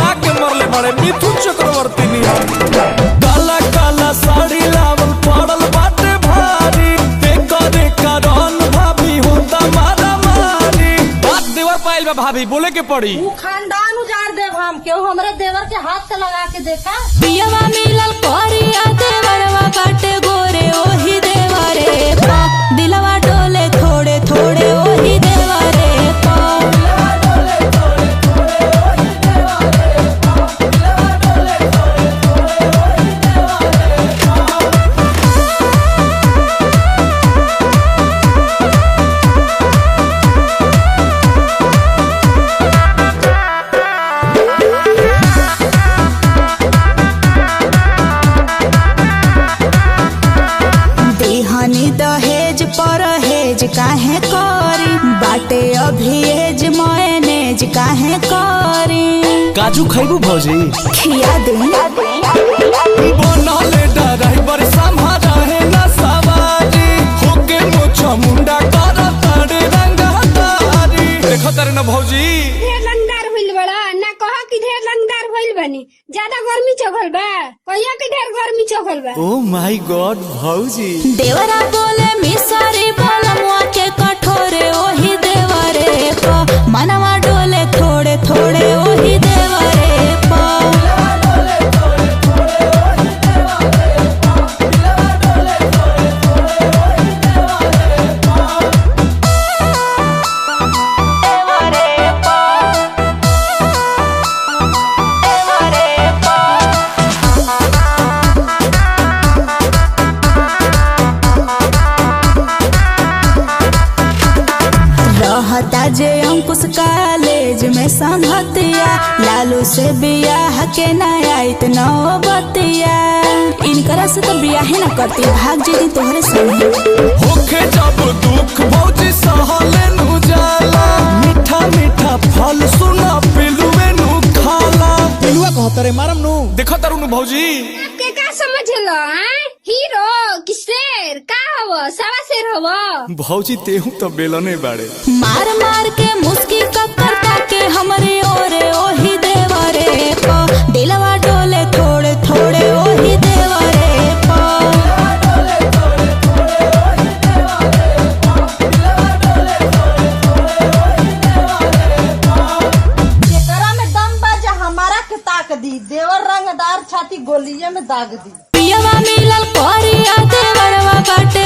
मिथुन चक्रवर्ती काला काला साड़ी लावल पड़ल बाटे भारी देखा रन भाभी होता मारा मारी बात देवर पाइल बा भाभी बोले के पड़ी तू खानदान उजाड़ देव हम क्यों हमरे देवर के हाथ से लगा के देखा पियवा मिलल कोरिया देवरवा बाटे गोरे ओही देवरे दिलवा डोले थोड़े थोड़े ओही देवरे दहेज परहेज काहे करी बाटे अभिएज मयनेज काहे करी काजू खैबू भौजी खिया दे बनले ड्राइवर संभारा है ना सवारी होके मोछा मुंडा करत रे रंगदारी देखो तारे ना भौजी ढेर लंगदार होइल बड़ा ना कह कि ढेर लंगदार होइल बनी ज्यादा गर्मी चघल बा कहिया कि ढेर गर्मी चघल बा ओ माय गॉड भौजी देवरा बोले मिसरी बलमुआ के कठोरे ओही देवरे मनवा डोले थोड़े थोड़े ओही देवरे रहता जे अंकुश कॉलेज में संगतिया लालू से बियाह के नयाइत नौबतिया इनकरा से तो बियाह ना करती भाग जेदी तोहरे संग होके जब दुख भौजी सहले नु जाला मीठा मीठा फल सुना पिलुए नु खाला पिलुआ कहत रे मारम नु देखो तारू नु भौजी आपके का समझलो हीरो कि शेर का हवो सवा शेर हवो भौजी तेहू तो बेलने बाड़े मार मार के मुस्की करता के हमरे ओरे ओही देवरे दिलवा डोले थोड़े थोड़े ओही देवरे जेकरा में दम बाजा हमारा के ताक दी देवर रंगदार छाती गोलिये में दाग दी पियवा मिलल कोरिया देवरवा बाटे